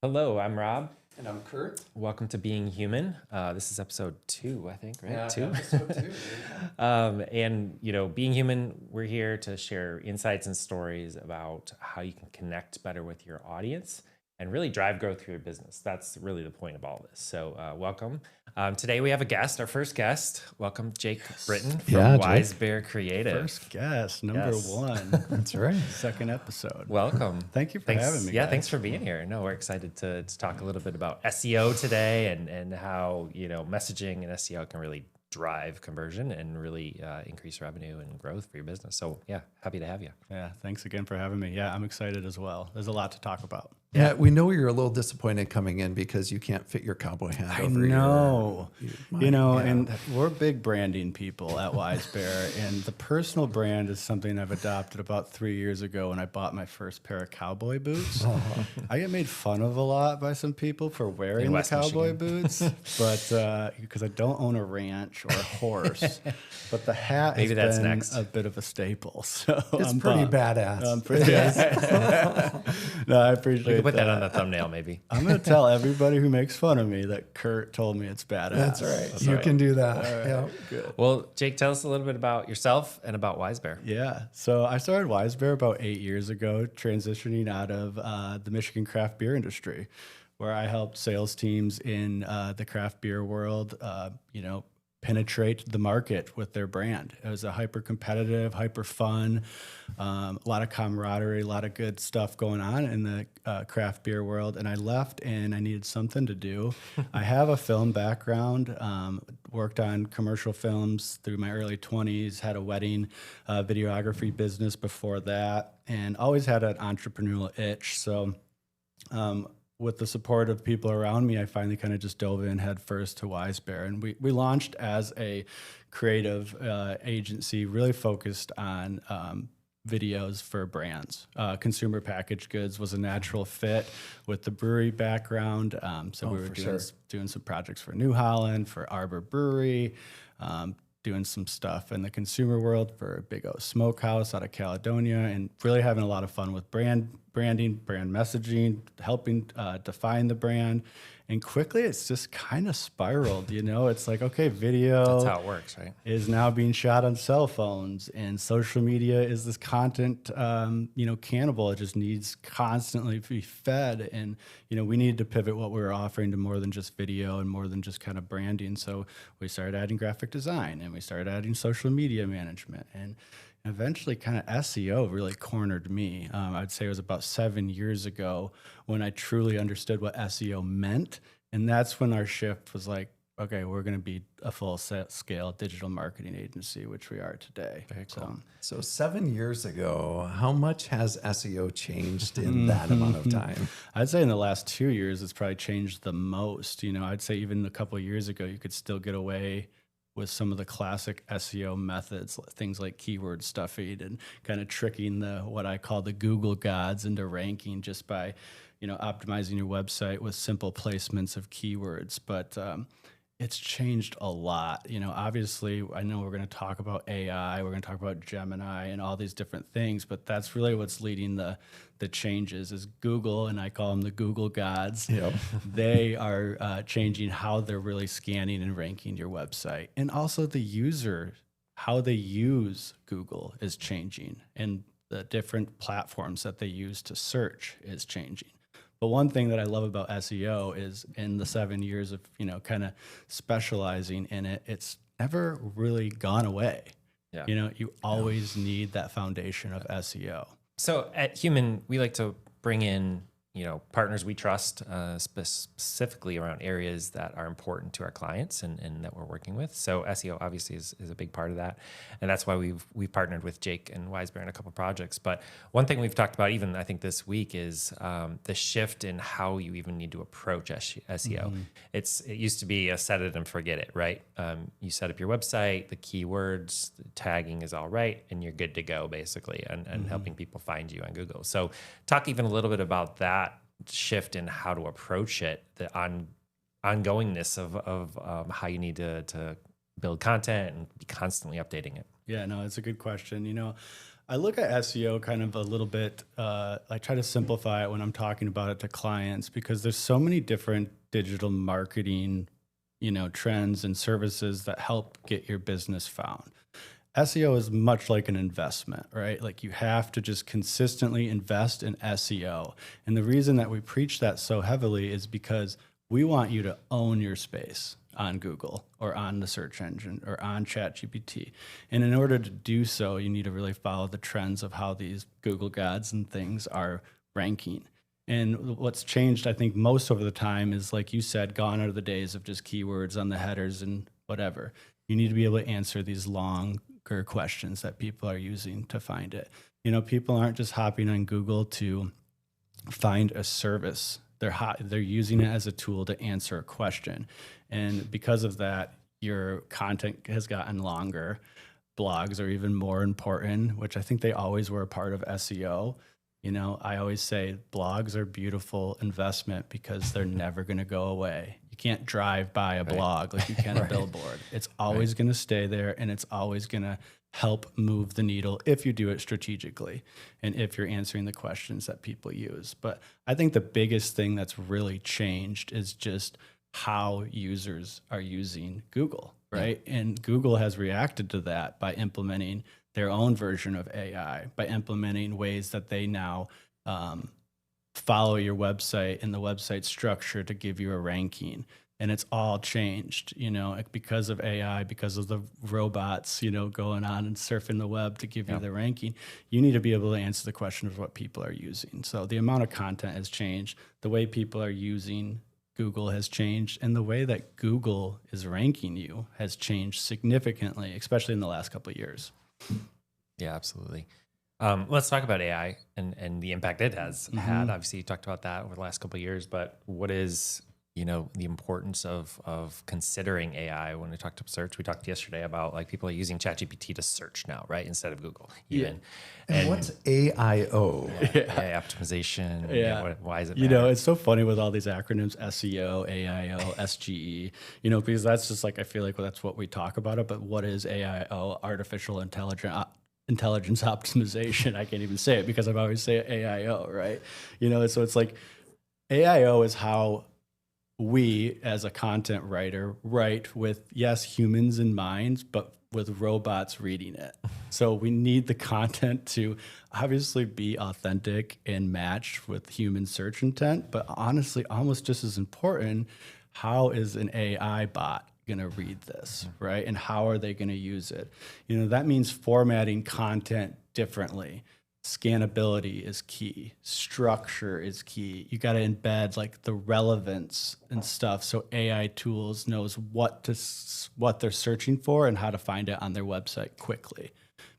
Hello, I'm Rob. And I'm Curt. Welcome to Being Human. This is episode 2, I think, right? Yeah, 2. episode 2. And, Being Human, we're here to share insights and stories about how you can connect better with your audience and really drive growth through your business. That's really the point of all this. So welcome. Today we have a guest, our first guest. Welcome, Jake Britton from WiseBear Creative. First guest, number 1. That's right. Second episode. Welcome. Thank you for having me. Yeah, guys. thanks for being here. No, we're excited to talk a little bit about SEO today and how, messaging and SEO can really drive conversion and really increase revenue and growth for your business. So yeah, happy to have you. Yeah, thanks again for having me. Yeah, I'm excited as well. There's a lot to talk about. Yeah, we know you're a little disappointed coming in because you can't fit your cowboy hat over know. your And we're big branding people at WiseBear, and the personal brand is something I've adopted about 3 years ago when I bought my first pair of cowboy boots. I get made fun of a lot by some people for wearing the cowboy boots, but because I don't own a ranch or a horse, but the hat Maybe has that's been next. a bit of a staple. So It's I'm pretty bummed. badass. I'm pretty No, I appreciate We can put that on the thumbnail, maybe. I'm going to tell everybody who makes fun of me that Curt told me it's badass. That's right. That's you right. can do that. All right, Yeah. good. Well, Jake, tell us a little bit about yourself and about WiseBear. Yeah. So I started WiseBear about 8 years ago, transitioning out of the Michigan craft beer industry, where I helped sales teams in the craft beer world, penetrate the market with their brand. It was a hyper competitive, hyper fun, a lot of camaraderie, a lot of good stuff going on in the craft beer world. And I left and I needed something to do. I have a film background, worked on commercial films through my early 20s, had a wedding videography business before that, and always had an entrepreneurial itch. So with the support of people around me, I finally kind of just dove in head first to WiseBear. And we launched as a creative agency, really focused on videos for brands. Consumer packaged goods was a natural fit with the brewery background. So we were doing some projects for New Holland, for Arbor Brewery, doing some stuff in the consumer world for Big O Smokehouse out of Caledonia, and really having a lot of fun with branding, brand messaging, helping define the brand. And quickly, it's just kind of spiraled, It's like, okay, video That's how it works, right? is now being shot on cell phones, and social media is this content, cannibal. It just needs constantly to be fed. And, we needed to pivot what we were offering to more than just video and more than just kind of branding. So we started adding graphic design, and we started adding social media management, and eventually kind of SEO really cornered me. I'd say it was about 7 years ago when I truly understood what SEO meant. And that's when our shift was like, okay, we're going to be a full-scale digital marketing agency, which we are today. Very cool. So 7 years ago, how much has SEO changed in that amount of time? I'd say in the last 2 years, it's probably changed the most. I'd say even a couple of years ago, you could still get away with some of the classic SEO methods, things like keyword stuffing and kind of tricking what I call the Google gods into ranking just by, optimizing your website with simple placements of keywords. But it's changed a lot. Obviously, I know we're going to talk about AI, we're going to talk about Gemini and all these different things, but that's really what's leading the changes is Google, and I call them the Google gods. Yep. They are changing how they're really scanning and ranking your website. And also the user, how they use Google is changing, and the different platforms that they use to search is changing. But one thing that I love about SEO is in the 7 years of, kind of specializing in it, it's never really gone away. Yeah. You always need that foundation of SEO. So at Human, we like to bring in, partners we trust, specifically around areas that are important to our clients and that we're working with. So SEO obviously is a big part of that. And that's why we've partnered with Jake and WiseBear in a couple of projects. But one thing we've talked about even, I think this week is the shift in how you even need to approach SEO. Mm-hmm. It used to be a set it and forget it, right? You set up your website, the keywords, the tagging is all right, and you're good to go basically, and helping people find you on Google. So talk even a little bit about that shift in how to approach it, the ongoingness of how you need to build content and be constantly updating it. Yeah, no, it's a good question. I look at SEO kind of a little bit, I try to simplify it when I'm talking about it to clients, because there's so many different digital marketing, trends and services that help get your business found. SEO is much like an investment, right? Like you have to just consistently invest in SEO. And the reason that we preach that so heavily is because we want you to own your space on Google or on the search engine or on ChatGPT. And in order to do so, you need to really follow the trends of how these Google gods and things are ranking. And what's changed, I think, most over the time is, like you said, gone are the days of just keywords on the headers and whatever. You need to be able to answer these longer questions that people are using to find it. People aren't just hopping on Google to find a service. They're using it as a tool to answer a question. And because of that, your content has gotten longer. Blogs are even more important, which I think they always were a part of SEO. I always say blogs are a beautiful investment because they're never going to go away. You can't drive by a blog like you can a billboard. It's always going to stay there, and it's always going to help move the needle if you do it strategically and if you're answering the questions that people use. But I think the biggest thing that's really changed is just how users are using Google, right? Yeah. And Google has reacted to that by implementing their own version of AI, by implementing ways that they now follow your website and the website structure to give you a ranking. And it's all changed, because of AI, because of the robots, going on and surfing the web to give you the ranking. You need to be able to answer the question of what people are using. So the amount of content has changed. The way people are using Google has changed. And the way that Google is ranking you has changed significantly, especially in the last couple of years. Yeah, absolutely. Let's talk about AI and the impact it has had. Obviously, you talked about that over the last couple of years, but what is the importance of considering AI when we talked to search? We talked yesterday about like people are using ChatGPT to search now, right? Instead of Google even. And what's AIO? AI optimization. Why is it? It's so funny with all these acronyms, SEO, AIO, SGE, because that's just like, I feel like that's what we talk about it, but what is AIO? Artificial intelligence optimization. I can't even say it because I've always say AIO, right? So it's like AIO is how we as a content writer write with, yes, humans in mind, but with robots reading it. So we need the content to obviously be authentic and matched with human search intent, but honestly, almost just as important, how is an AI bot going to read this, right? And how are they going to use it? That means formatting content differently. Scannability is key. Structure is key. You got to embed like the relevance and stuff, so AI tools knows what they're searching for and how to find it on their website quickly,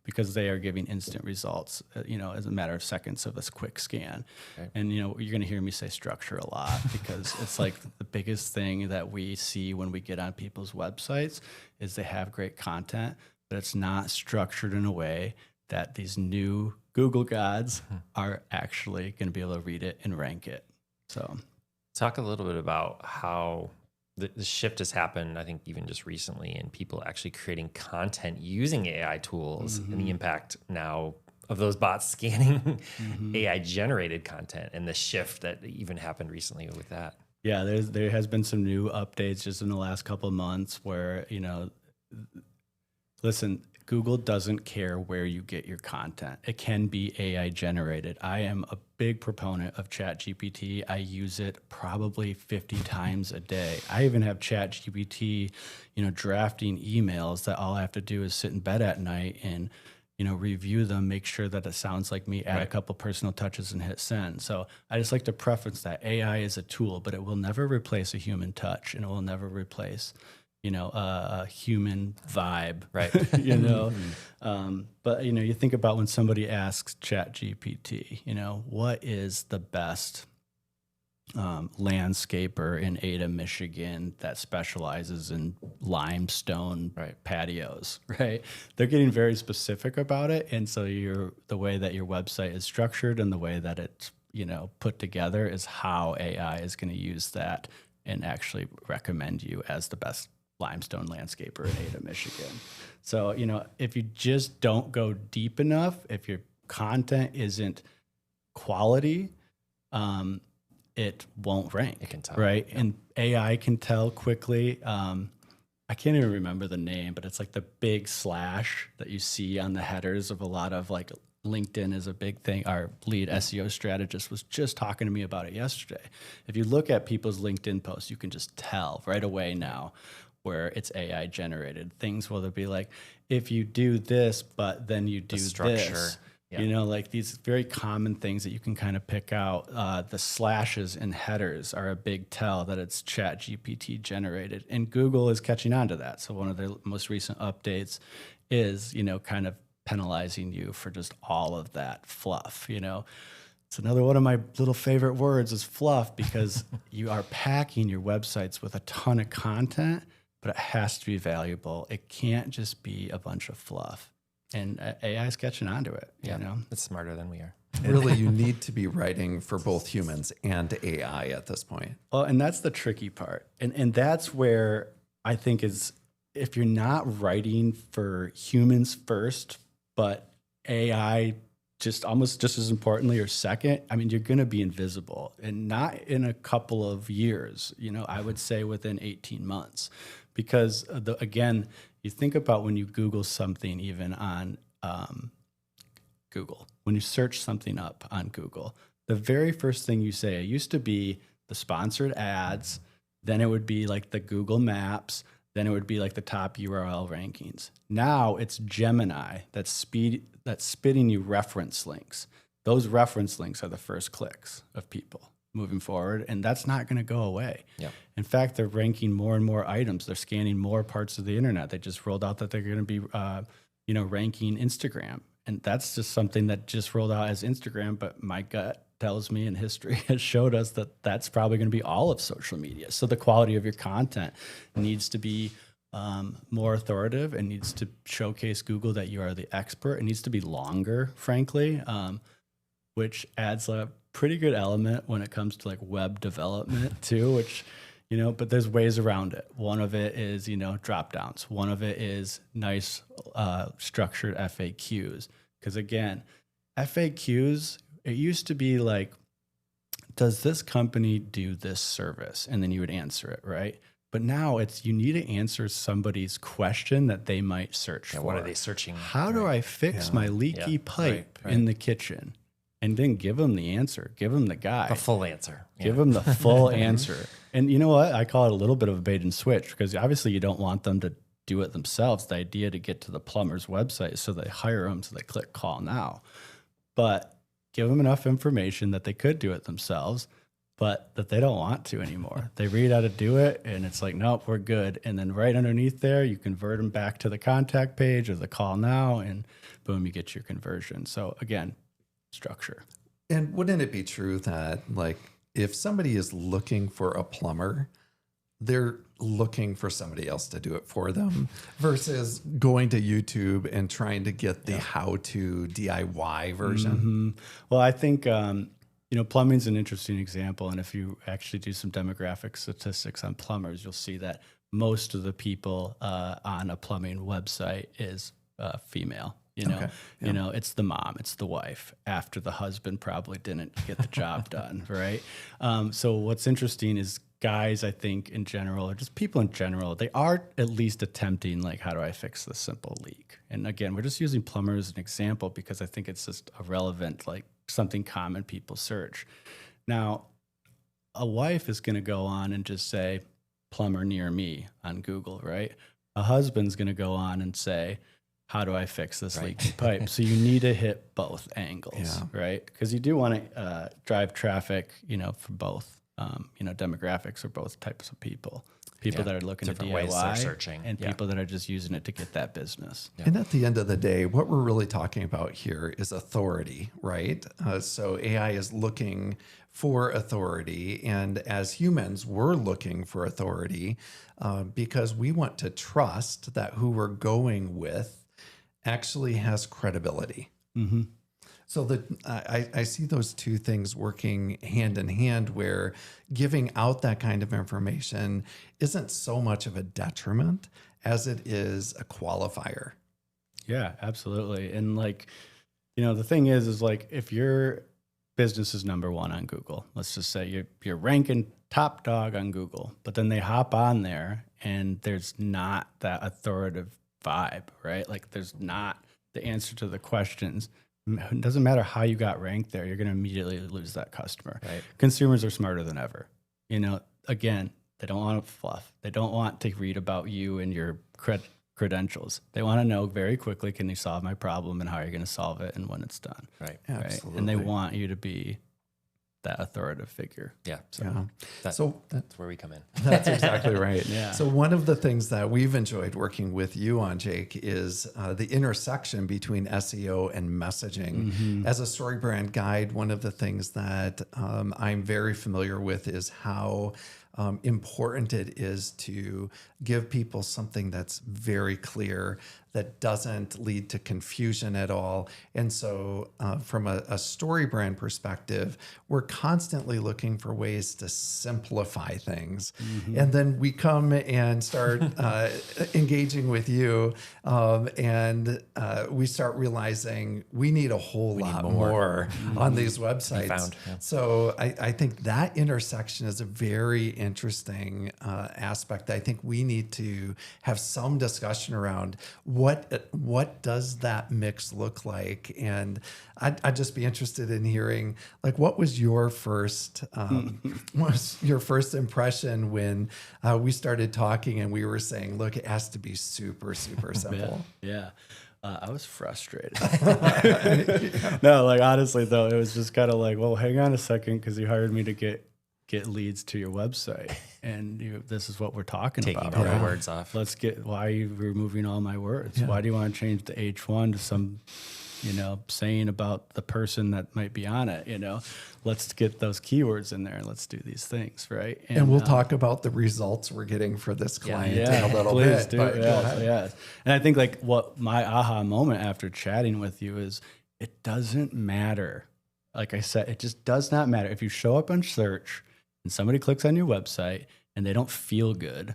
because they are giving instant results, as a matter of seconds of this quick scan. Okay. And you're going to hear me say structure a lot because it's like the biggest thing that we see when we get on people's websites is they have great content, but it's not structured in a way that these new Google gods are actually going to be able to read it and rank it. So talk a little bit about how the shift has happened, I think even just recently, in people actually creating content using AI tools and the impact now of those bots scanning AI generated content and the shift that even happened recently with that. Yeah, there has been some new updates just in the last couple of months where, listen, Google doesn't care where you get your content. It can be AI generated. I am a big proponent of ChatGPT. I use it probably 50 times a day. I even have ChatGPT, drafting emails that all I have to do is sit in bed at night and, review them, make sure that it sounds like me, add a couple personal touches and hit send. So I just like to preference that AI is a tool, but it will never replace a human touch, and it will never replace a human vibe, right? But you think about when somebody asks ChatGPT, what is the best landscaper in Ada, Michigan that specializes in limestone patios, right? They're getting very specific about it, and so the way that your website is structured and the way that it's put together is how AI is going to use that and actually recommend you as the best limestone landscaper in Ada, Michigan. So, if you just don't go deep enough, if you're content isn't quality, it won't rank. It can tell. Right. Yeah. And AI can tell quickly. I can't even remember the name, but it's like the big slash that you see on the headers of a lot of like LinkedIn is a big thing. Our lead SEO strategist was just talking to me about it yesterday. If you look at people's LinkedIn posts, you can just tell right away now where it's AI generated. Things will be like, if you do this, but then you do this. Yeah. You know, like these very common things that you can kind of pick out. The slashes and headers are a big tell that it's ChatGPT generated, and Google is catching on to that. So one of their most recent updates is, you know, kind of penalizing you for just all of that fluff. You know, it's another one of my little favorite words is fluff, because you are packing your websites with a ton of content, but it has to be valuable. It can't just be a bunch of fluff. And AI is catching on to it. Yeah, you know, it's smarter than we are. Really, you need to be writing for both humans and AI at this point. Well, and that's the tricky part. And that's where I think is, if you're not writing for humans first, but AI just almost just as importantly or second, I mean, you're going to be invisible, and not in a couple of years, you know, I would say within 18 months, because again, you think about when you Google something, even on Google, when you search something up on Google, the very first thing you say, it used to be the sponsored ads, then it would be like the Google Maps, then it would be like the top URL rankings. Now it's Gemini that's spitting you reference links. Those reference links are the first clicks of people moving forward, and that's not going to go away. Yep. In fact, they're ranking more and more items. They're scanning more parts of the internet. They just rolled out that they're going to be, ranking Instagram, and that's just something that just rolled out as Instagram. But my gut tells me, and history has showed us that that's probably going to be all of social media. So the quality of your content needs to be more authoritative, and needs to showcase Google that you are the expert. It needs to be longer, frankly, which adds a pretty good element when it comes to like web development too, which, you know, but there's ways around it. One of it is, you know, drop downs. One of it is nice structured FAQs. Because again, FAQs, it used to be like, does this company do this service? And then you would answer it, right? But now it's, you need to answer somebody's question that they might search for. What are they searching? How do I fix my leaky pipe in the kitchen? And then give them the answer. Give them the guy. The full answer. Give them the full answer. And you know what? I call it a little bit of a bait and switch, because obviously you don't want them to do it themselves. The idea to get to the plumber's website is so they hire them, so they click call now. But give them enough information that they could do it themselves, but that they don't want to anymore. They read how to do it, and it's like, nope, we're good. And then right underneath there, you convert them back to the contact page or the call now, and boom, you get your conversion. So again, structure. And wouldn't it be true that, like, if somebody is looking for a plumber, they're looking for somebody else to do it for them versus going to YouTube and trying to get the how-to DIY version? Mm-hmm. Well, I think, plumbing's an interesting example. And if you actually do some demographic statistics on plumbers, you'll see that most of the people on a plumbing website is female. It's the mom, it's the wife after the husband probably didn't get the job done, right? So what's interesting is guys, I think in general, or just people in general, they are at least attempting, like, how do I fix this simple leak? And again, we're just using plumber as an example because I think it's just a relevant, like something common people search. Now, a wife is going to go on and just say plumber near me on Google, right? A husband's going to go on and say, how do I fix this leaky pipe? So you need to hit both angles, right? Because you do want to drive traffic, for both, demographics for both types of people. People that are looking to DIY searching, and people that are just using it to get that business. Yeah. And at the end of the day, what we're really talking about here is authority, right? So AI is looking for authority. And as humans, we're looking for authority because we want to trust that who we're going with actually has credibility. Mm-hmm. So I see those two things working hand in hand, where giving out that kind of information isn't so much of a detriment as it is a qualifier. Yeah, absolutely. And the thing is like if your business is number one on Google, let's just say you're ranking top dog on Google, but then they hop on there and there's not that authoritative vibe, right? Like there's not the answer to the questions. It doesn't matter how you got ranked there, you're going to immediately lose that customer. Right. Consumers are smarter than ever. Again, they don't want fluff. They don't want to read about you and your credentials. They want to know very quickly, can you solve my problem and how are you going to solve it and when it's done. Right. Absolutely. And they want you to be that authoritative figure. Yeah. Yeah. That's where we come in. That's exactly right. Yeah. So one of the things that we've enjoyed working with you on, Jake, is the intersection between SEO and messaging. Mm-hmm. As a StoryBrand guide, one of the things that I'm very familiar with is how important it is to give people something that's very clear, that doesn't lead to confusion at all. And so from a StoryBrand perspective, we're constantly looking for ways to simplify things. Mm-hmm. And then we come and start engaging with you and we start realizing we need a whole lot more on these websites. So I think that intersection is a very interesting aspect. I think we need to have some discussion around what does that mix look like? And I'd just be interested in hearing, like, what was your first impression when we started talking and we were saying, look, it has to be super, super simple. Yeah. I was frustrated. No, like honestly though, it was just kind of like, well, hang on a second, because you hired me to get leads to your website, and this is what we're talking about. Taking all the words off. Why are you removing all my words? Yeah. Why do you want to change the H1 to some, saying about the person that might be on it? Let's get those keywords in there and let's do these things, right? And we'll talk about the results we're getting for this client in a little bit. Do. Yes. And I think like what my aha moment after chatting with you is, it doesn't matter. Like I said, it just does not matter if you show up on search and somebody clicks on your website and they don't feel good,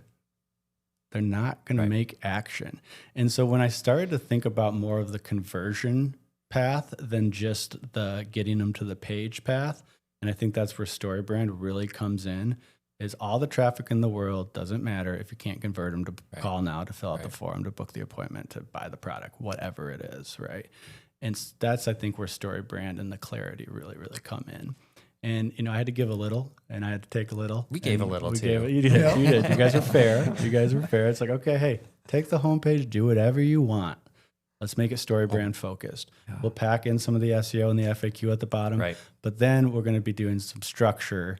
they're not going to make action. And so when I started to think about more of the conversion path than just the getting them to the page path, and I think that's where StoryBrand really comes in, is all the traffic in the world doesn't matter if you can't convert them to call now, to fill out the form, to book the appointment, to buy the product, whatever it is, right? And that's, I think, where StoryBrand and the clarity really, really come in. And, I had to give a little and I had to take a little. We gave a little too. You did. Yeah. You did. You guys were fair. It's like, okay, hey, take the homepage, do whatever you want. Let's make it StoryBrand focused. Yeah. We'll pack in some of the SEO and the FAQ at the bottom. Right. But then we're going to be doing some structure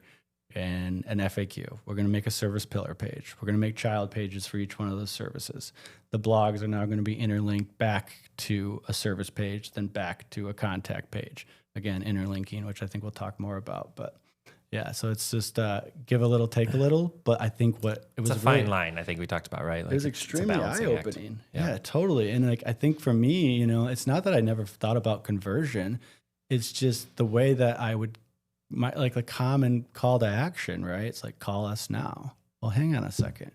and an FAQ. We're going to make a service pillar page. We're going to make child pages for each one of those services. The blogs are now going to be interlinked back to a service page, then back to a contact page. Again, interlinking, which I think we'll talk more about. But yeah, so it's just give a little, take a little. But I think it's a fine line, I think we talked about, right? Like, it was extremely eye-opening. Yeah, totally. And like I think for me, it's not that I never thought about conversion. It's just the way that I would, like a common call to action, right? It's like, call us now. Well, hang on a second.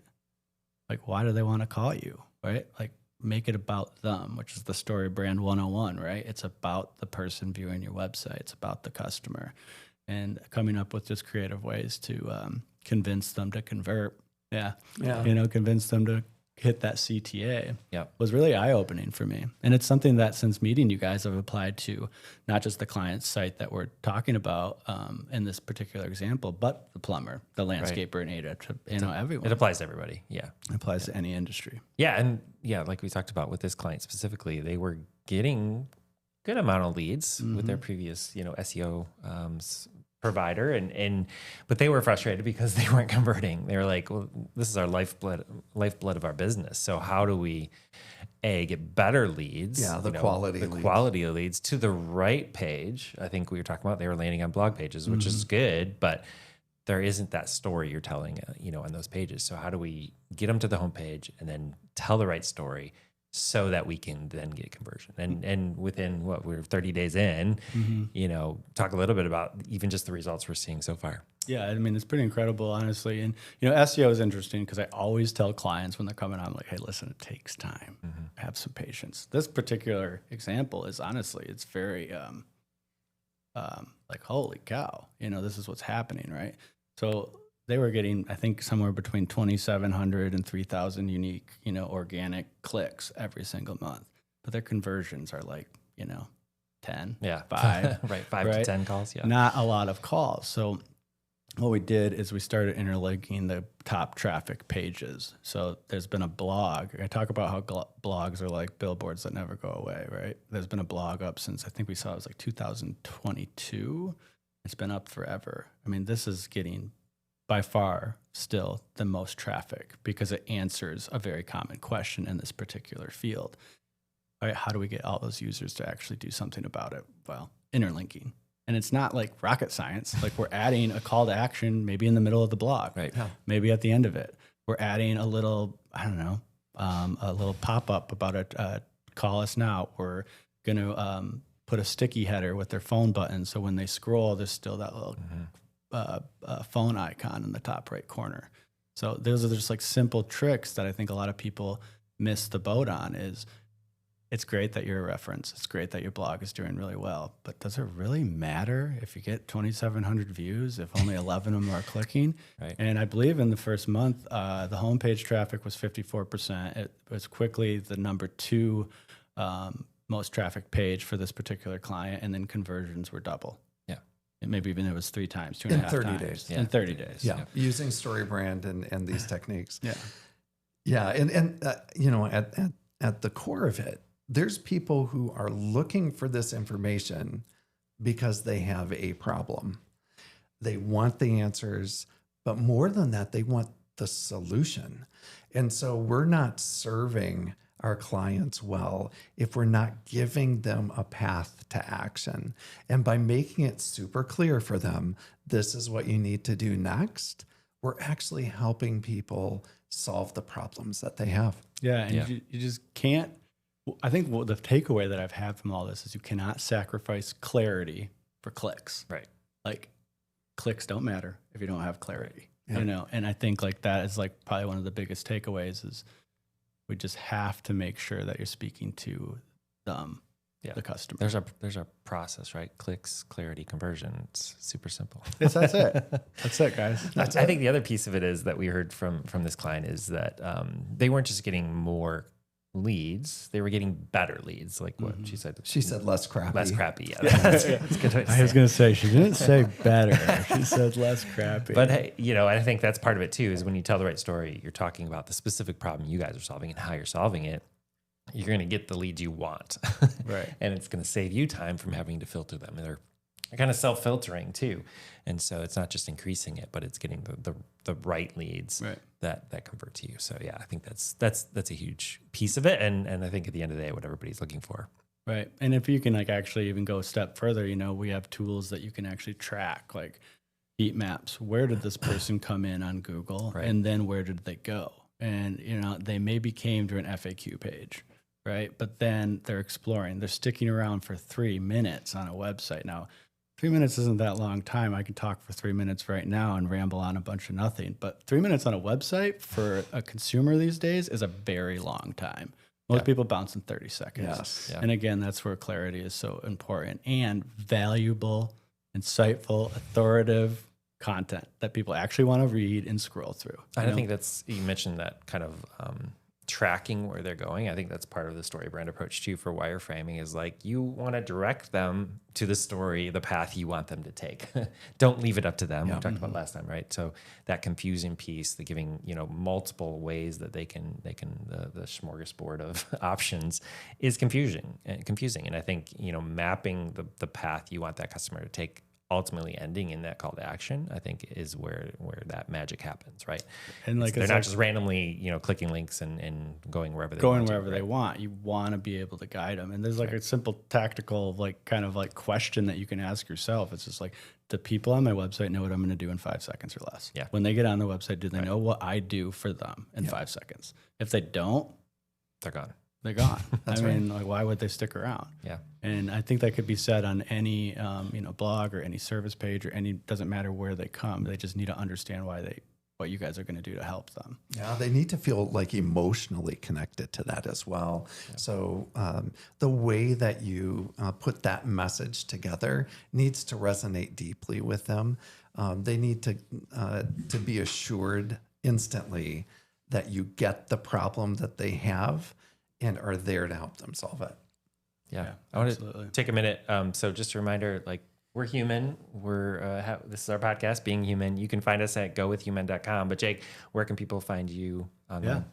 Like, why do they want to call you, right? Like, make it about them, which is the StoryBrand 101, right? It's about the person viewing your website. It's about the customer, and coming up with just creative ways to convince them to convert. Yeah. Convince them to hit that CTA was really eye-opening for me. And it's something that since meeting you guys, I've applied to not just the client site that we're talking about in this particular example, but the plumber, the landscaper, and everyone. It applies to everybody. Yeah. It applies to any industry. Yeah. And like we talked about with this client specifically, they were getting good amount of leads with their previous, SEO provider, but they were frustrated because they weren't converting. They were like, well, this is our lifeblood of our business. So how do we get better leads? Yeah, quality of leads to the right page. I think we were talking about they were landing on blog pages, which is good, but there isn't that story you're telling, on those pages. So how do we get them to the homepage and then tell the right story so that we can then get conversion. And within what we're 30 days in, you know, talk a little bit about even just the results we're seeing so far. Yeah, I mean, it's pretty incredible, honestly. And, you know, SEO is interesting because I always tell clients when they're coming on, like, hey, listen, it takes time. Have some patience. This particular example is honestly, it's very like, holy cow, you know, this is what's happening, right? So they were getting, I think, somewhere between 2,700 and 3,000 unique, you know, organic clicks every single month. But their conversions are like, you know, 10, 5. Right, 5 to 10 calls, yeah. Not a lot of calls. So what we did is we started interlinking the top traffic pages. So there's been a blog. I talk about how blogs are like billboards that never go away, right? There's been a blog up since I think we saw it was like 2022. It's been up forever. I mean, this is getting by far still the most traffic because it answers a very common question in this particular field. All right, how do we get all those users to actually do something about it? Well, interlinking. And it's not like rocket science. Like we're adding a call to action, maybe in the middle of the blog, right? Maybe at the end of it. We're adding a little, I don't know, a little pop-up about a call us now. We're going to put a sticky header with their phone button. So when they scroll, there's still that little phone icon in the top right corner. So those are just like simple tricks that I think a lot of people miss the boat on. Is it's great that you're a reference. It's great that your blog is doing really well, but does it really matter if you get 2,700 views, if only 11 of them are clicking? Right. And I believe in the first month, the homepage traffic was 54%. It was quickly the number 2 most traffic page for this particular client, and then conversions were double. Yeah. And maybe even it was 3 times, 2.5 times. 30 days. In 30 days. Yeah. Using StoryBrand and these techniques. Yeah. Yeah. And you know, at the core of it, there's people who are looking for this information because they have a problem. They want the answers, but more than that, they want the solution. And so we're not serving our clients well if we're not giving them a path to action. And by making it super clear for them, this is what you need to do next, we're actually helping people solve the problems that they have. Yeah, and you just can't. I think the takeaway that I've had from all this is you cannot sacrifice clarity for clicks. Right. Like clicks don't matter if you don't have clarity, Yeah. you know? And I think like that is like probably one of the biggest takeaways is we just have to make sure that you're speaking to them, the customer. There's a process, right? Clicks, clarity, conversion. It's super simple. Yes, that's it. That's it, guys. I think the other piece of it is that we heard from this client is that they weren't just getting more leads, they were getting better leads, like what she said. She said less crappy. Less crappy, yeah. That's a good way to I was going to say, she didn't say better. She said less crappy. But hey, you know, I think that's part of it too, is when you tell the right story, you're talking about the specific problem you guys are solving and how you're solving it. You're going to get the leads you want. Right. And it's going to save you time from having to filter them. And they're kind of self-filtering too. And so it's not just increasing it, but it's getting the right leads that convert to you. So yeah, I think that's a huge piece of it. And I think at the end of the day, what everybody's looking for. Right. And if you can like actually even go a step further, you know, we have tools that you can actually track, like heat maps. Where did this person come in on Google? Right. And then where did they go? And, you know, they maybe came to an FAQ page, right? But then they're exploring, they're sticking around for 3 minutes on a website. Now, 3 minutes isn't that long time. I can talk for 3 minutes right now and ramble on a bunch of nothing. But 3 minutes on a website for a consumer these days is a very long time. Most people bounce in 30 seconds. Yes. Yeah. And again, that's where clarity is so important and valuable, insightful, authoritative content that people actually want to read and scroll through. I think that's, you mentioned that kind of tracking where they're going. I think that's part of the StoryBrand approach too for wireframing, is like you want to direct them to the story, the path you want them to take. Don't leave it up to them. We talked about last time, right? So that confusing piece, the giving, you know, multiple ways that they can the smorgasbord of options is confusing. And I think, you know, mapping the path you want that customer to take, ultimately ending in that call to action, I think is where that magic happens, right? And like they're not just randomly, you know, clicking links and going wherever they want. You want to be able to guide them. And there's like a simple tactical, like kind of like question that you can ask yourself. It's just like, do people on my website know what I'm going to do in 5 seconds or less? Yeah. When they get on the website, do they know what I do for them in 5 seconds? If they don't, they're gone. they're gone. That's I right. mean, like, why would they stick around? Yeah. And I think that could be said on any, blog or any service page or doesn't matter where they come. They just need to understand what you guys are going to do to help them. Yeah, they need to feel like emotionally connected to that as well. Yeah. So the way that you put that message together needs to resonate deeply with them. They need to be assured instantly that you get the problem that they have and are there to help them solve it. Yeah, I want to take a minute. So just a reminder, like, we're human. This is our podcast, Being Human. You can find us at gowithhuman.com. But Jake, where can people find you online?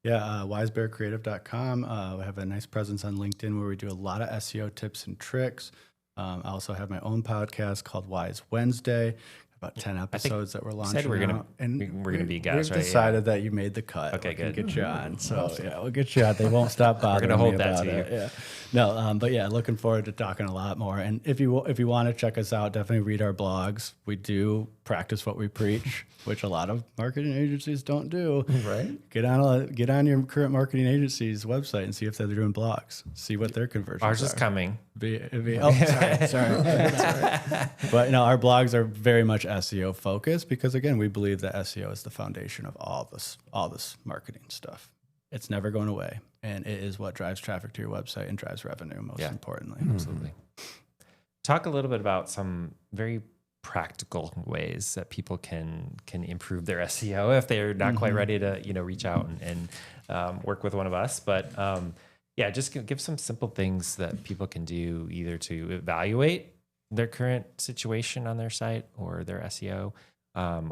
WiseBearCreative.com. We have a nice presence on LinkedIn where we do a lot of SEO tips and tricks. I also have my own podcast called Wise Wednesday. About 10 episodes that we're launching. We're gonna be guys, we've right? decided that you made the cut. Okay, good. We'll get you on. So we'll get you on. They won't stop bothering me hold that about to it. Yeah. No, but yeah, looking forward to talking a lot more. And if you want to check us out, definitely read our blogs. We do practice what we preach, which a lot of marketing agencies don't do. Right. Get on your current marketing agency's website and see if they're doing blogs. See what their conversions Ours are. is coming. Sorry. But our blogs are very much SEO focused because, again, we believe that SEO is the foundation of all this marketing stuff. It's never going away, and it is what drives traffic to your website and drives revenue, most importantly. Absolutely. Talk a little bit about some very practical ways that people can improve their SEO if they're not quite ready to reach out and work with one of us. But just give some simple things that people can do either to evaluate their current situation on their site or their SEO,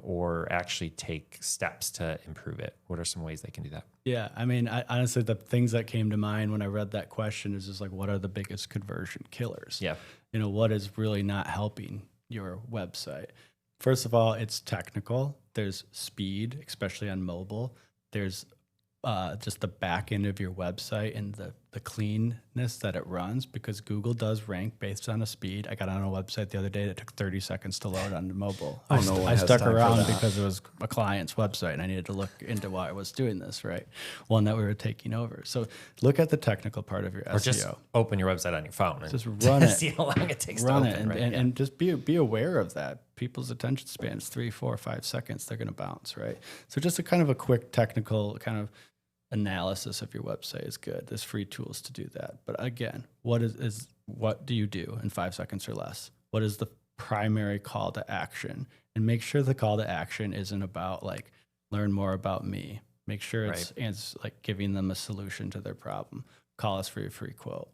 or actually take steps to improve it. What are some ways they can do that? Yeah, I mean, honestly, the things that came to mind when I read that question is just like, what are the biggest conversion killers? Yeah. What is really not helping your website? First of all, it's technical. There's speed, especially on mobile. There's just the back end of your website and the cleanness that it runs, because Google does rank based on a speed. I got on a website the other day that took 30 seconds to load on mobile. I stuck around because it was a client's website and I needed to look into why I was doing this, right? One that we were taking over. So look at the technical part of your SEO. Or just open your website on your phone and just run it. See how long it takes run to it open. and just be aware of that. People's attention span is 3, 4, 5 seconds. They're going to bounce, right? So just a kind of a quick technical kind of analysis of your website is good. There's free tools to do that. But again, what do you do in 5 seconds or less? What is the primary call to action? And make sure the call to action isn't about like, learn more about me. Make sure it's like giving them a solution to their problem. Call us for your free quote.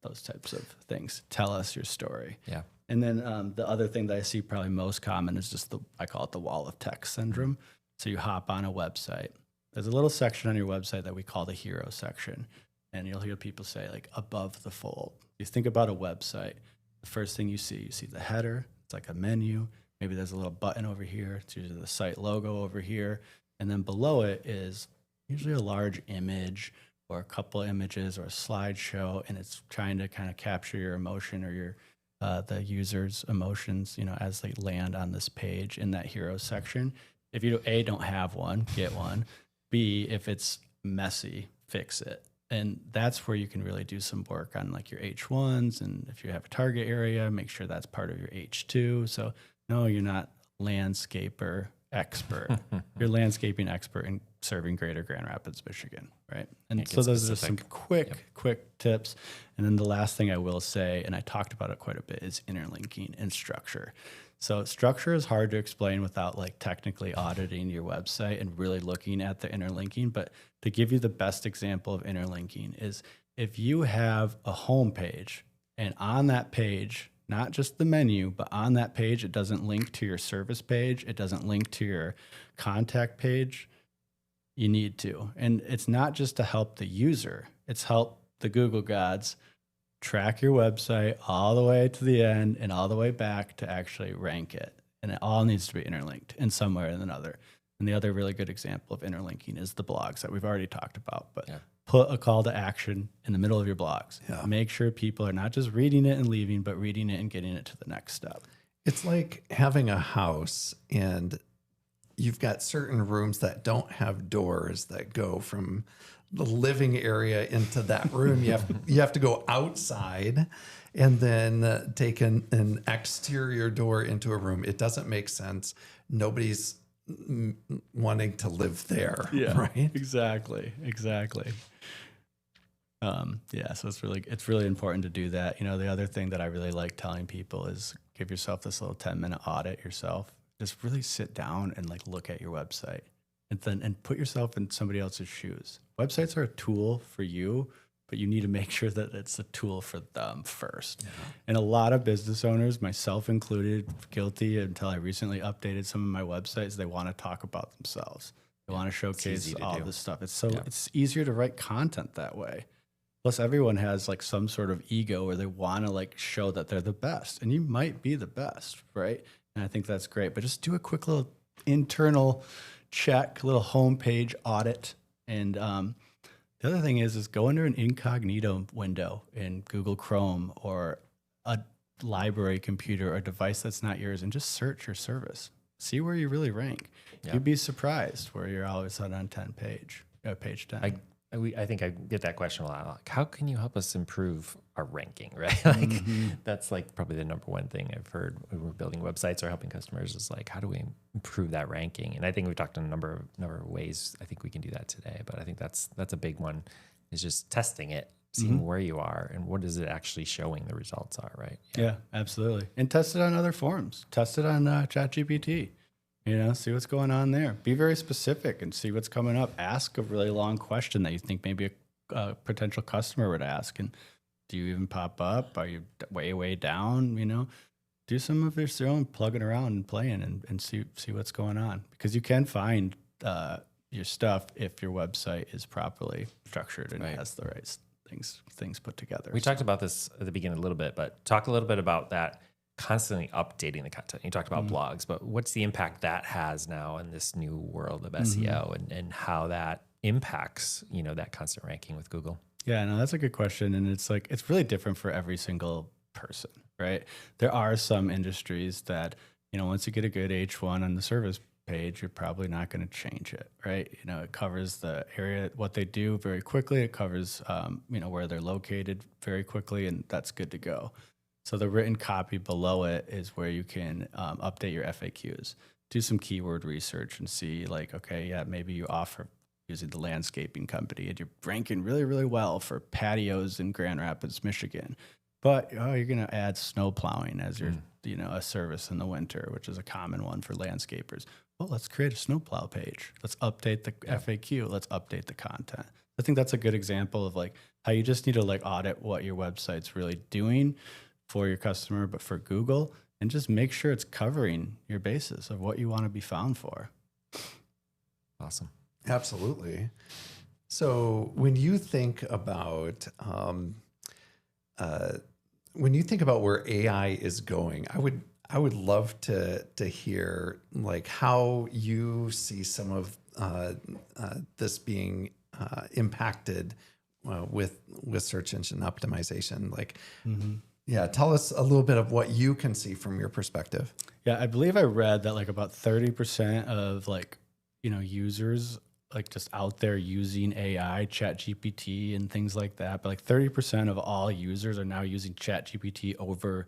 Those types of things. Tell us your story. Yeah. And then the other thing that I see probably most common is just I call it the wall of text syndrome. So you hop on a website. There's a little section on your website that we call the hero section. And you'll hear people say like above the fold. You think about a website, the first thing you see the header. It's like a menu. Maybe there's a little button over here. It's usually the site logo over here. And then below it is usually a large image or a couple images or a slideshow. And it's trying to kind of capture your emotion or your the user's emotions, as they land on this page in that hero section. If you don't have one, get one. B, if it's messy, fix it. And that's where you can really do some work on like your H1s. And if you have a target area, make sure that's part of your H2. So no, you're not landscaper expert. You're landscaping expert in serving Greater Grand Rapids, Michigan, right? And so those are some quick tips. And then the last thing I will say, and I talked about it quite a bit, is interlinking and structure. So structure is hard to explain without like technically auditing your website and really looking at the interlinking. But to give you the best example of interlinking is if you have a home page and on that page, not just the menu, but on that page, it doesn't link to your service page. It doesn't link to your contact page. You need to. And it's not just to help the user. It's help the Google gods track your website all the way to the end and all the way back to actually rank it. And it all needs to be interlinked in some way or another. And the other really good example of interlinking is the blogs that we've already talked about. But put a call to action in the middle of your blogs. Yeah. Make sure people are not just reading it and leaving, but reading it and getting it to the next step. It's like having a house and you've got certain rooms that don't have doors that go from the living area into that room. You have to go outside and then take an exterior door into a room. It doesn't make sense. Nobody's wanting to live there, right? Exactly. So it's really important to do that. You know, the other thing that I really like telling people is give yourself this little 10-minute audit yourself. Just really sit down and like look at your website and put yourself in somebody else's shoes. Websites are a tool for you, but you need to make sure that it's a tool for them first. Yeah. And a lot of business owners, myself included, guilty until I recently updated some of my websites, they want to talk about themselves. They want to showcase all this stuff. It's easier to write content that way. Plus, everyone has like some sort of ego where they want to like show that they're the best, and you might be the best, right? And I think that's great. But just do a quick little internal check, little homepage audit. And the other thing is go under an incognito window in Google Chrome or a library computer or device that's not yours, and just search your service. See where you really rank. Yeah. You'd be surprised where you're always on page 10. I think I get that question a lot. Like, how can you help us improve our ranking, right? Like that's like probably the number one thing I've heard when we're building websites or helping customers is like, how do we improve that ranking? And I think we've talked in a number of ways. I think we can do that today, but I think that's a big one is just testing it, seeing where you are and what is it actually showing the results are, right? Yeah, absolutely. And test it on other forums. Test it on ChatGPT. You know, see what's going on there. Be very specific and see what's coming up. Ask a really long question that you think maybe a potential customer would ask. And do you even pop up? Are you way down? You know, do some of your own plugging around and playing and see what's going on. Because you can find your stuff if your website is properly structured and has the right things put together. We talked about this at the beginning a little bit, but talk a little bit about that. Constantly updating the content. You talked about blogs, but what's the impact that has now in this new world of SEO and how that impacts, you know, that constant ranking with Google? Yeah, no, that's a good question. And it's like, it's really different for every single person, right? There are some industries that, you know, once you get a good H1 on the service page, you're probably not going to change it, right? You know, it covers the area, what they do very quickly. It covers, you know, where they're located very quickly, and that's good to go. So the written copy below it is where you can update your FAQs, do some keyword research and see like, okay, yeah, maybe you offer using the landscaping company and you're ranking really, really well for patios in Grand Rapids, Michigan. But you're going to add snow plowing as your, you know, a service in the winter, which is a common one for landscapers. Well, let's create a snowplow page. Let's update the FAQ. Let's update the content. I think that's a good example of like how you just need to like audit what your website's really doing for your customer, but for Google, and just make sure it's covering your basis of what you want to be found for. Awesome. Absolutely. So when you think about where AI is going, I would love to hear like how you see some of this being impacted with search engine optimization. Like, yeah, tell us a little bit of what you can see from your perspective. Yeah, I believe I read that like about 30% of like, you know, users like just out there using AI, ChatGPT and things like that. But like 30% of all users are now using ChatGPT over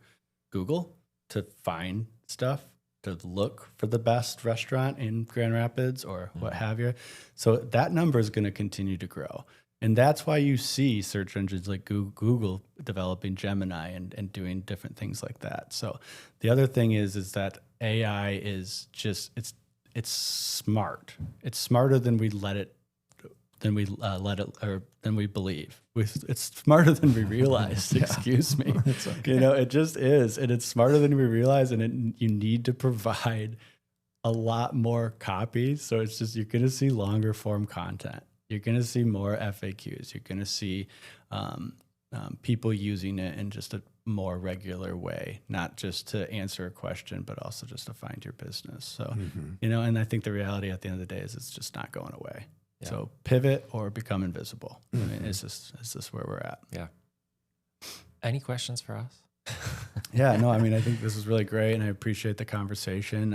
Google to find stuff, to look for the best restaurant in Grand Rapids or what have you. So that number is going to continue to grow. And that's why you see search engines like Google developing Gemini and doing different things like that. So the other thing is that AI is just, it's smart. It's smarter than we believe. It's smarter than we realized. Excuse me. It's okay. You know, it just is, and it's smarter than we realize. And you need to provide a lot more copy. So it's just you're going to see longer form content. You're going to see more FAQs. You're going to see people using it in just a more regular way, not just to answer a question, but also just to find your business. So, you know, and I think the reality at the end of the day is it's just not going away. Yeah. So pivot or become invisible. I mean, it's just where we're at. Yeah. Any questions for us? Yeah, no, I mean, I think this is really great and I appreciate the conversation.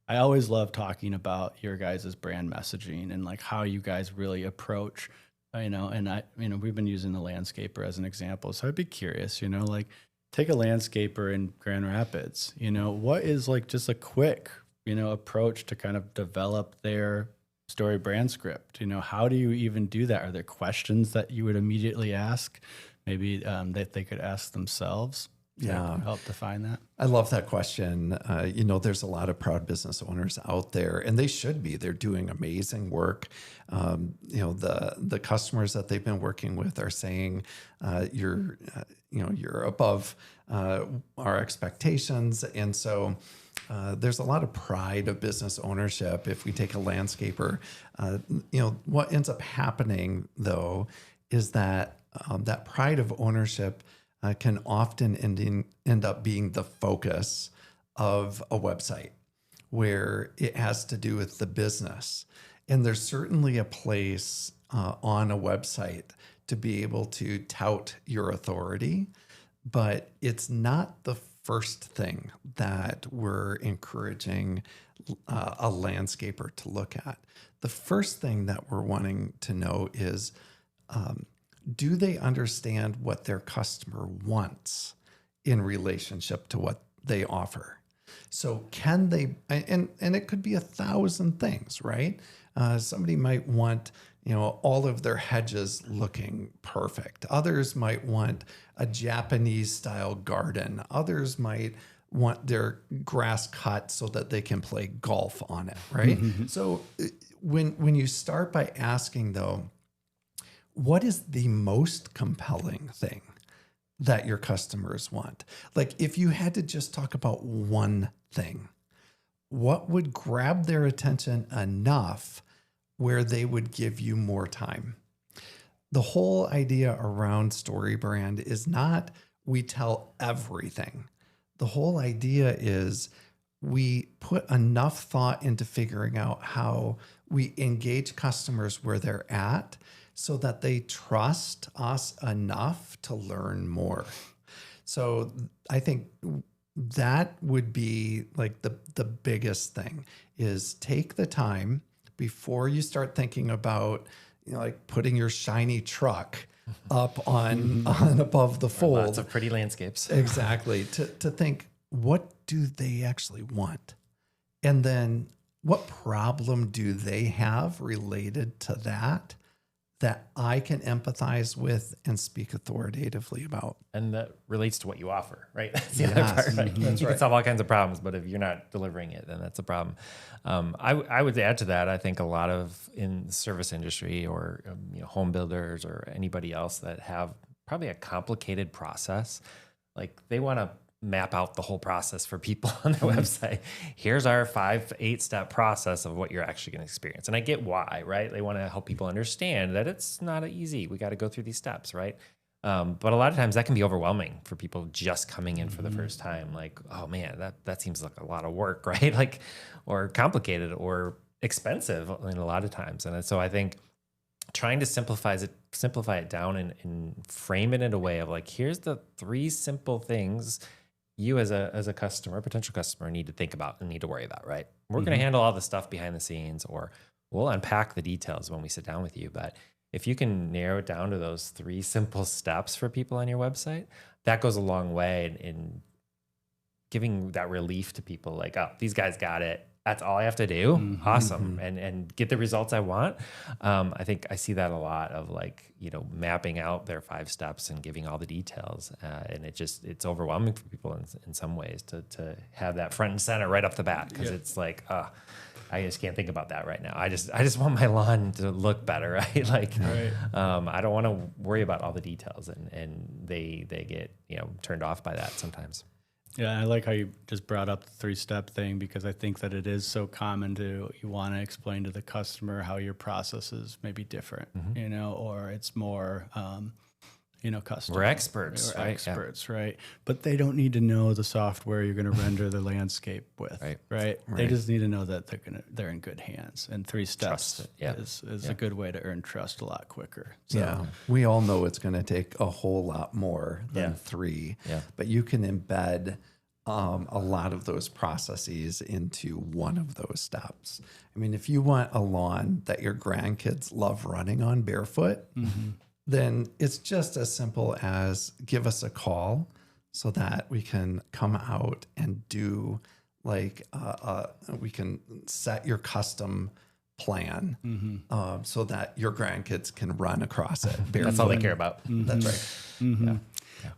I always love talking about your guys' brand messaging and like how you guys really approach, we've been using the landscaper as an example. So I'd be curious, like take a landscaper in Grand Rapids, what is like just a quick, approach to kind of develop their StoryBrand script? How do you even do that? Are there questions that you would immediately ask? Maybe that they could ask themselves. Yeah. Help define that. I love that question. There's a lot of proud business owners out there, and they should be. They're doing amazing work. The customers that they've been working with are saying, you're above our expectations, and so there's a lot of pride of business ownership. If we take a landscaper, what ends up happening though is that that pride of ownership can often end up being the focus of a website where it has to do with the business. And there's certainly a place on a website to be able to tout your authority, but it's not the first thing that we're encouraging a landscaper to look at. The first thing that we're wanting to know is, do they understand what their customer wants in relationship to what they offer? So can they, and it could be 1,000 things, right? Somebody might want, all of their hedges looking perfect. Others might want a Japanese style garden. Others might want their grass cut so that they can play golf on it, right? So when you start by asking though, what is the most compelling thing that your customers want? Like if you had to just talk about one thing, what would grab their attention enough where they would give you more time? The whole idea around StoryBrand is not we tell everything. The whole idea is we put enough thought into figuring out how we engage customers where they're at so that they trust us enough to learn more. So I think that would be like the biggest thing is take the time before you start thinking about, like putting your shiny truck up on above the fold. Lots of pretty landscapes. Exactly. To think, what do they actually want? And then what problem do they have related to that I can empathize with and speak authoritatively about? And that relates to what you offer, right? That's the other part. Right? That's You right. can solve all kinds of problems, but if you're not delivering it, then that's a problem. I would add to that, I think a lot of in the service industry or home builders or anybody else that have probably a complicated process, like they want to map out the whole process for people on their website. Here's our 5-8 step process of what you're actually going to experience. And I get why, right? They want to help people understand that it's not easy. We got to go through these steps, right? But a lot of times that can be overwhelming for people just coming in for the first time. Like, oh man, that seems like a lot of work, right? Like, or complicated or expensive in a lot of times. And so I think trying to simplify it down and frame it in a way of like, here's the 3 simple things you as a customer, potential customer, need to think about and need to worry about, right? We're going to handle all the stuff behind the scenes, or we'll unpack the details when we sit down with you. But if you can narrow it down to those 3 simple steps for people on your website, that goes a long way in giving that relief to people. Like, oh, these guys got it. That's all I have to do. Awesome. And get the results I want. I think I see that a lot of like, mapping out their 5 steps and giving all the details. And it's overwhelming for people in some ways to have that front and center right off the bat. Cause it's like, I just can't think about that right now. I just want my lawn to look better. Right. Like, I don't want to worry about all the details and they get, turned off by that sometimes. Yeah, I like how you just brought up the 3-step thing, because I think that it is so common you want to explain to the customer how your process is maybe different, or it's more, custom. We're experts, We're right? experts, right? But they don't need to know the software you're going to render the landscape with, right? They just need to know that they're in good hands, and 3 steps is a good way to earn trust a lot quicker. So, yeah, we all know it's going to take a whole lot more than 3, but you can embed a lot of those processes into one of those steps. I mean, if you want a lawn that your grandkids love running on barefoot, then it's just as simple as give us a call so that we can come out and do like, we can set your custom plan so that your grandkids can run across it barefoot. That's all they care about. That's right. Yeah.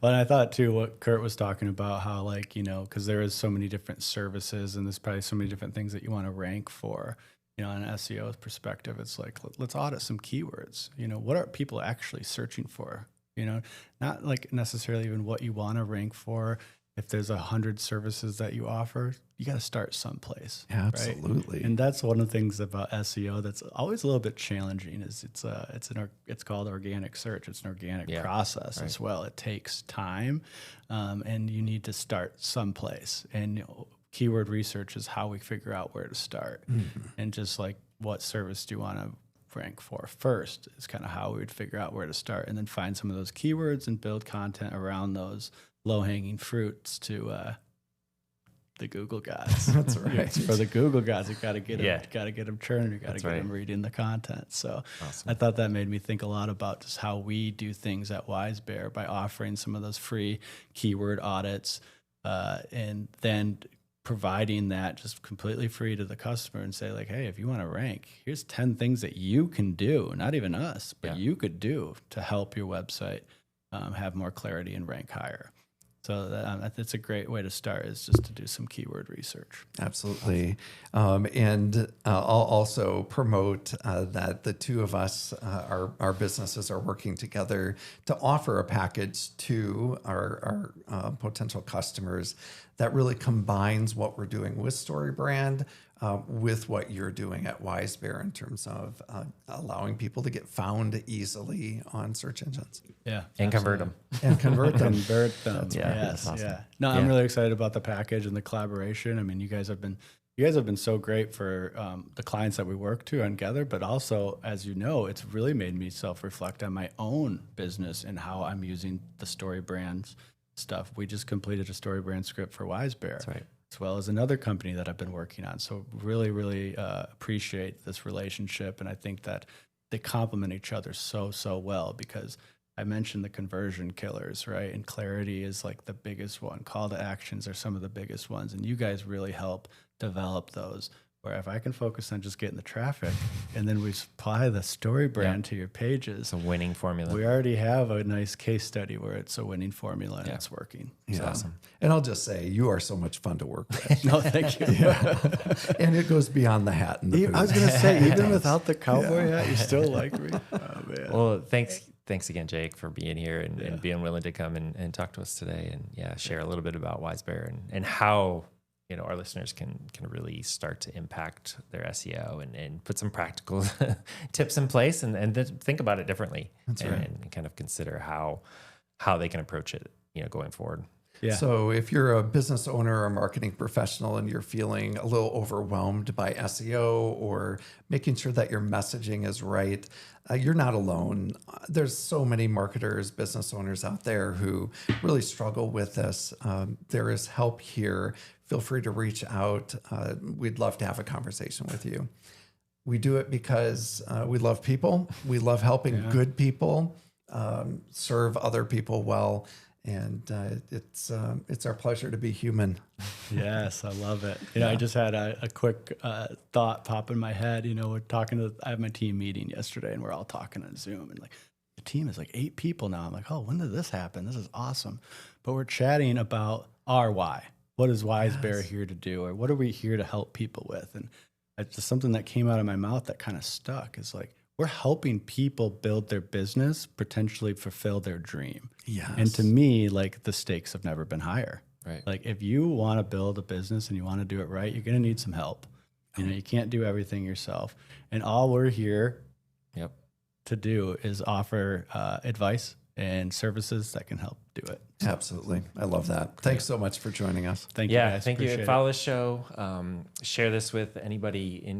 Well, and I thought too, what Curt was talking about, how like, because there is so many different services and there's probably so many different things that you want to rank for, on an SEO perspective. It's like, let's audit some keywords. What are people actually searching for? Not like necessarily even what you want to rank for. If there's 100 services that you offer, you got to start someplace. Absolutely. Right? And that's one of the things about SEO that's always a little bit challenging is it's called organic search. It's an organic process as well. It takes time, and you need to start someplace. And keyword research is how we figure out where to start. And just like what service do you want to rank for first is kind of how we would figure out where to start, and then find some of those keywords and build content around those low-hanging fruits to the Google gods. That's right. For the Google gods, you got to get them, churning. You got to get them reading the content. So I thought that made me think a lot about just how we do things at WiseBear by offering some of those free keyword audits, and then providing that just completely free to the customer and say like, hey, if you want to rank, here's 10 things that you can do, not even us, but you could do to help your website have more clarity and rank higher. So that's a great way to start, is just to do some keyword research. Absolutely. And I'll also promote that the two of us, our businesses are working together to offer a package to our potential customers that really combines what we're doing with StoryBrand with what you're doing at WiseBear in terms of allowing people to get found easily on search engines. Yeah. And convert them. And convert them. Convert them. That's awesome. Yeah. No, I'm really excited about the package and the collaboration. I mean, you guys have been so great for the clients that we work together, but also, as you know, it's really made me self-reflect on my own business and how I'm using the StoryBrand stuff. We just completed a StoryBrand script for WiseBear. That's right. As well as another company that I've been working on. So really, really appreciate this relationship. And I think that they complement each other so well, because I mentioned the conversion killers, right? And clarity is like the biggest one. Call to actions are some of the biggest ones. And you guys really help develop those. Where if I can focus on just getting the traffic and then we apply the StoryBrand to your pages. It's a winning formula. We already have a nice case study where it's a winning formula and it's working. It's awesome. And I'll just say, you are so much fun to work with. No, thank you. And it goes beyond the hat and the boots. I was going to say, even without the cowboy hat, you still like me. Oh, man. Well, thanks again, Jake, for being here and being willing to come and talk to us today and share a little bit about WiseBear and how our listeners can really start to impact their SEO and put some practical tips in place and then think about it differently. That's right. And kind of consider how they can approach it, going forward. Yeah. So if you're a business owner or marketing professional and you're feeling a little overwhelmed by SEO or making sure that your messaging is right, you're not alone. There's so many marketers, business owners out there who really struggle with this. There is help here. Feel free to reach out. We'd love to have a conversation with you. We do it because we love people. We love helping good people serve other people well. And it's our pleasure to be human. Yes, I love it. I just had a quick thought pop in my head. I have my team meeting yesterday and we're all talking on Zoom and like the team is like 8 people now. I'm like, oh, when did this happen? This is awesome. But we're chatting about our why. What is WiseBear here to do? Or what are we here to help people with? And it's just something that came out of my mouth that kind of stuck. Is like, we're helping people build their business, potentially fulfill their dream. Yes. And to me, like the stakes have never been higher. Right. Like if you want to build a business and you want to do it right, you're going to need some help. You can't do everything yourself. And all we're here to do is offer advice and services that can help do it. So. Absolutely. I love that. Thanks so much for joining us. Thank you, guys. Thank Appreciate you. it. Follow this show. Share this with anybody on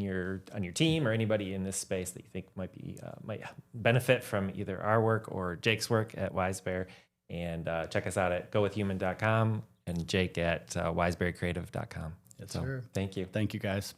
your team or anybody in this space that you think might benefit from either our work or Jake's work at WiseBear. And check us out at gowithhuman.com and Jake at wisebearcreative.com. Yes, So, sir. thank you. Thank you, guys.